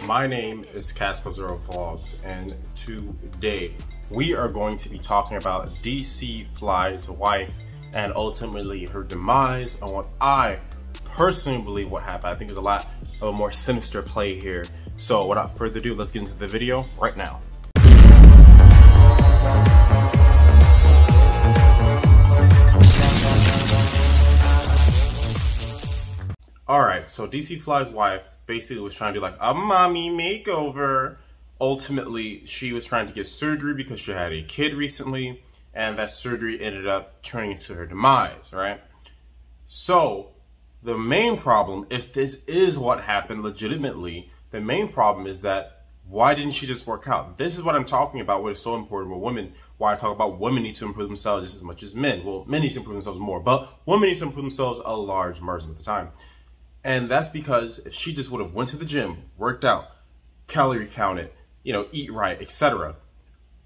My name is Casco0 Vlogs, and today we are going to be talking about DC Fly's wife and ultimately her demise and what I personally believe what happened. I think there's a lot of a more sinister play here. So without further ado, let's get into the video right now. Alright, so DC Fly's wife basically was trying to do like a mommy makeover. Ultimately, she was trying to get surgery because she had a kid recently, and that surgery ended up turning into her demise, right? So, the main problem, if this is what happened legitimately, the main problem is that why didn't she just work out? This is what I'm talking about, what is so important with women, why I talk about women need to improve themselves just as much as men. Well, men need to improve themselves more, but women need to improve themselves a large margin of the time. And that's because if she just would have went to the gym, worked out, calorie counted, eat right, etc.,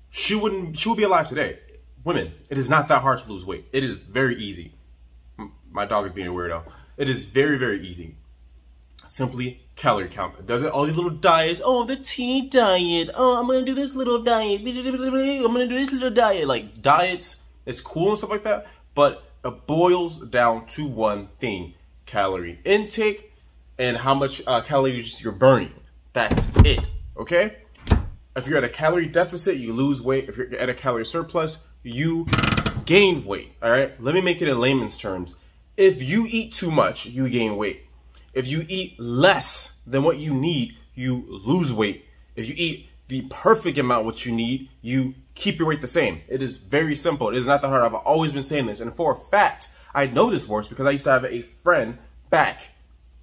she would be alive today. Women, it is not that hard to lose weight. It is very easy. My dog is being a weirdo. It is very, very easy. Simply calorie count. It doesn't all these little diets. Oh, the tea diet. Oh, I'm gonna do this little diet. I'm gonna do this little diet. Like diets, it's cool and stuff like that, but it boils down to one thing. Calorie intake and how much calories you're burning. That's it, okay? If you're at a calorie deficit, you lose weight. If you're at a calorie surplus, you gain weight, all right? Let me make it in layman's terms. If you eat too much, you gain weight. If you eat less than what you need, you lose weight. If you eat the perfect amount what you need, you keep your weight the same. It is very simple. It is not that hard. I've always been saying this, and for a fact, I know this works because I used to have a friend back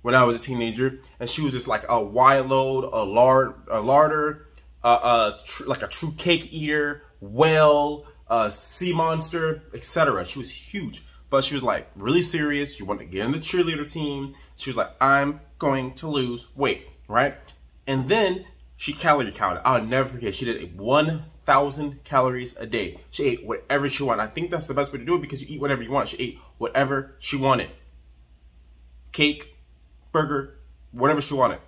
when I was a teenager, and she was just like a wide load, a larder, like a true cake eater, whale, sea monster, etc. She was huge, but she was like really serious. She wanted to get in the cheerleader team. She was like, I'm going to lose weight, right? And then she calorie counted. I'll never forget. She did 1,000 calories a day. She ate whatever she wanted. I think that's the best way to do it because you eat whatever you want. She ate whatever she wanted. Cake, burger, whatever she wanted.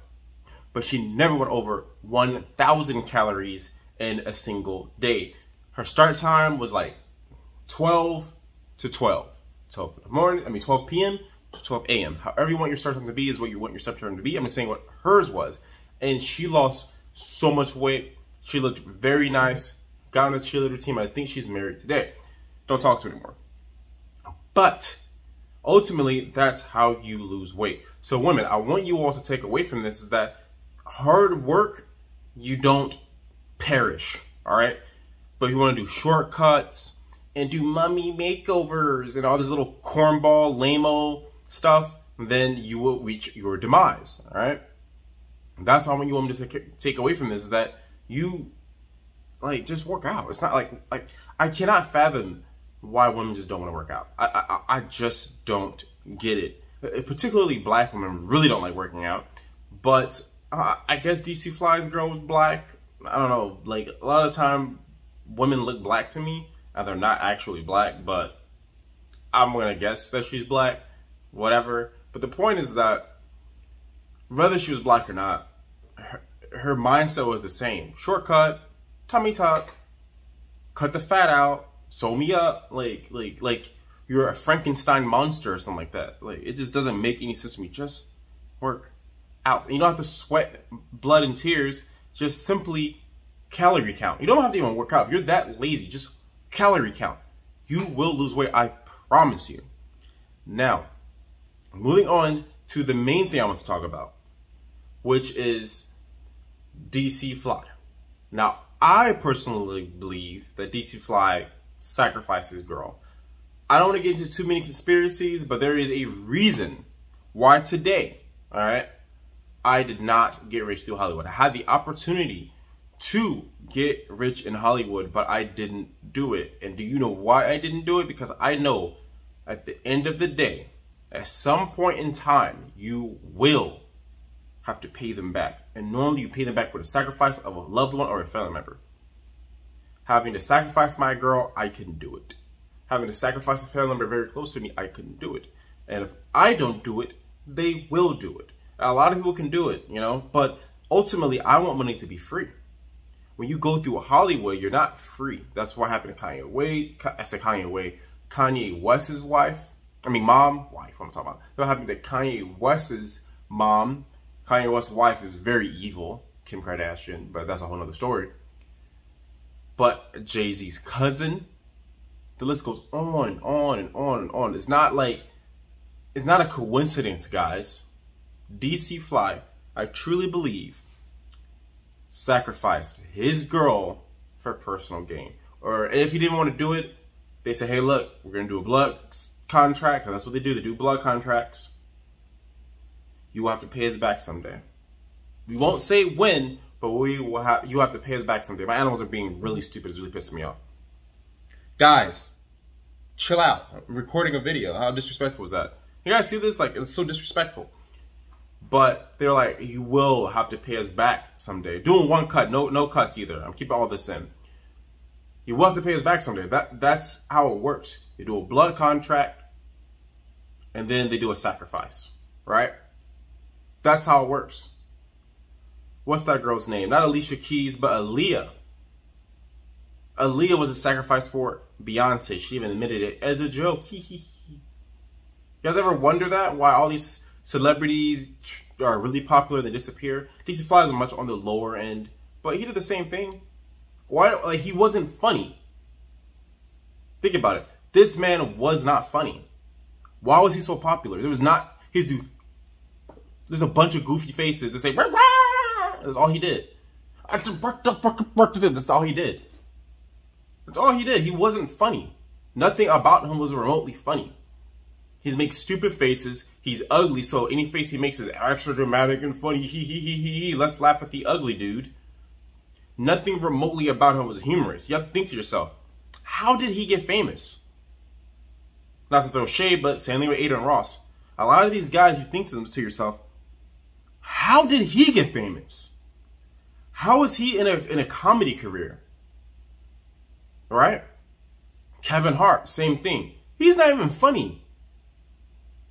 But she never went over 1,000 calories in a single day. Her start time was like 12 to 12. 12 in the morning, 12 p.m. to 12 a.m. However you want your start time to be is what you want your start time to be. I'm just saying what hers was. And she lost so much weight. She looked very nice. Got on the cheerleader team. I think she's married today. Don't talk to her anymore. But ultimately, that's how you lose weight. So women, I want you all to take away from this is that hard work, you don't perish, all right? But if you want to do shortcuts and do mommy makeovers and all this little cornball, lame-o stuff, then you will reach your demise, all right? That's how I want you women to take away from this is that you, just work out. It's not like I cannot fathom why women just don't want to work out. I just don't get it. Particularly black women really don't like working out. But I guess DC Fly's girl was black. I don't know. Like a lot of the time, women look black to me, and they're not actually black. But I'm gonna guess that she's black. Whatever. But the point is that whether she was black or not, her mindset was the same. Shortcut, tummy tuck, cut the fat out. Sew me up, like you're a Frankenstein monster or something like that. Like it just doesn't make any sense to me. Just work out. And you don't have to sweat blood and tears. Just simply calorie count. You don't have to even work out. If you're that lazy, just calorie count. You will lose weight. I promise you. Now, moving on to the main thing I want to talk about, which is DC Fly. Now, I personally believe that DC Fly sacrificed his girl. I don't want to get into too many conspiracies, but there is a reason why today, all right, I did not get rich through Hollywood. I had the opportunity to get rich in Hollywood, but I didn't do it. And do you know why I didn't do it? Because I know at the end of the day, at some point in time, you will have to pay them back. And normally you pay them back with a sacrifice of a loved one or a family member. Having to sacrifice my girl, I couldn't do it. Having to sacrifice a family member very close to me, I couldn't do it. And if I don't do it, they will do it. A lot of people can do it, but Ultimately, I want money to be free. When you go through Hollywood, you're not free. That's what happened to Kanye West's wife. I mean, mom, wife, what I'm talking about. That happened to Kanye West's mom. Kanye West's wife is very evil, Kim Kardashian, but that's a whole other story. But Jay-Z's cousin, the list goes on and on and on and on. It's not a coincidence, guys. DC Fly, I truly believe, sacrificed his girl for personal gain. Or if he didn't want to do it, they say, hey, look, we're going to do a blood contract, because that's what they do. They do blood contracts. You will have to pay us back someday. We won't say when, but you have to pay us back someday. My animals are being really stupid. It's really pissing me off. Guys, chill out. I'm recording a video. How disrespectful is that? You guys see this? Like, it's so disrespectful. But they're like, you will have to pay us back someday. Doing one cut, no cuts either. I'm keeping all this in. You will have to pay us back someday. That's how it works. They do a blood contract, and then they do a sacrifice, right? That's how it works. What's that girl's name? Not Alicia Keys, but Aaliyah. Aaliyah was a sacrifice for Beyonce. She even admitted it as a joke. You guys ever wonder that? Why all these celebrities are really popular, they disappear? DC Fly is much on the lower end, but he did the same thing. Why? Like, he wasn't funny. Think about it. This man was not funny. Why was he so popular? There was not his dude. There's a bunch of goofy faces that say, rah, rah! That's all he did. That's all he did. That's all he did. He wasn't funny. Nothing about him was remotely funny. He makes stupid faces. He's ugly, so any face he makes is extra dramatic and funny. He. Let's laugh at the ugly dude. Nothing remotely about him was humorous. You have to think to yourself, how did he get famous? Not to throw shade, but same thing with Aiden Ross. A lot of these guys, you think to yourself, how did he get famous? How is he in a comedy career? Right? Kevin Hart, same thing. He's not even funny.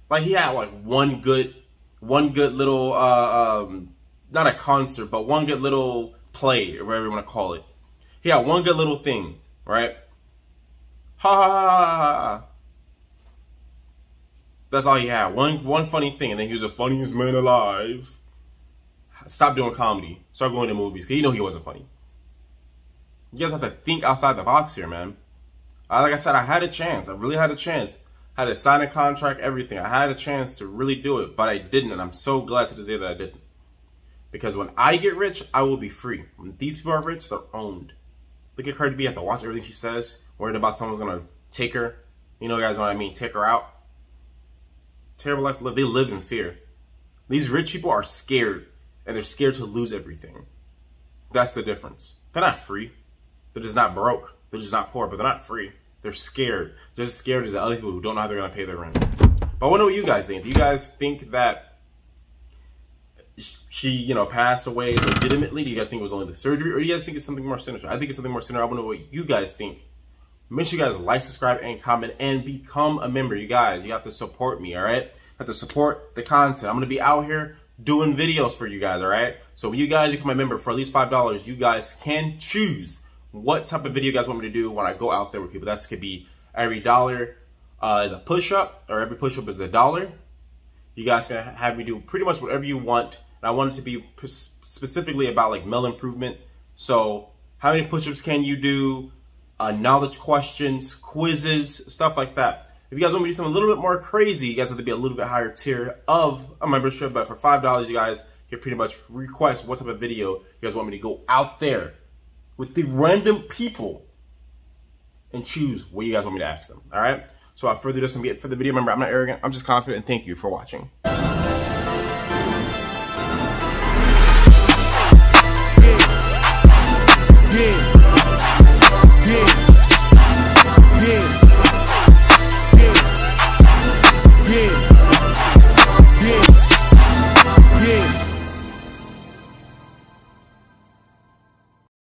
Like, he had like one good little not a concert, but one good little play, or whatever you want to call it. He had one good little thing, right? Ha ha ha ha ha. That's all he had. One funny thing, and then he was the funniest man alive. Stop doing comedy. Start going to movies, because you know he wasn't funny. You guys have to think outside the box here, man. Like I said, I had a chance. I really had a chance. I had to sign a contract, everything. I had a chance to really do it, but I didn't, and I'm so glad to this day that I didn't. Because when I get rich, I will be free. When these people are rich, they're owned. Look at Cardi B. I have to watch everything she says. Worried about someone's going to take her. You know, guys know what I mean. Take her out. Terrible life to live. They live in fear. These rich people are scared. And they're scared to lose everything. That's the difference. They're not free. They're just not broke. They're just not poor. But they're not free. They're scared. They're just scared as the other people who don't know how they're going to pay their rent. But I want to know what you guys think. Do you guys think that she, you know, passed away legitimately? Do you guys think it was only the surgery? Or do you guys think it's something more sinister? I think it's something more sinister. I want to know what you guys think. Make sure you guys like, subscribe, and comment, and become a member. You guys, you have to support me, all right? You have to support the content. I'm going to be out here doing videos for you guys, all right? So when you guys become a member for at least $5, you guys can choose what type of video you guys want me to do when I go out there with people. That could be every dollar is a push-up, or every push-up is $1. You guys can have me do pretty much whatever you want. And I want it to be specifically about like male improvement. So how many push-ups can you do? Knowledge questions, quizzes, stuff like that. If you guys want me to do something a little bit more crazy, you guys have to be a little bit higher tier of a membership. But for $5, you guys can pretty much request what type of video you guys want me to go out there with the random people and choose what you guys want me to ask them. All right? So without further ado, this is going to be it for the video. Remember, I'm not arrogant. I'm just confident. And thank you for watching. Yeah.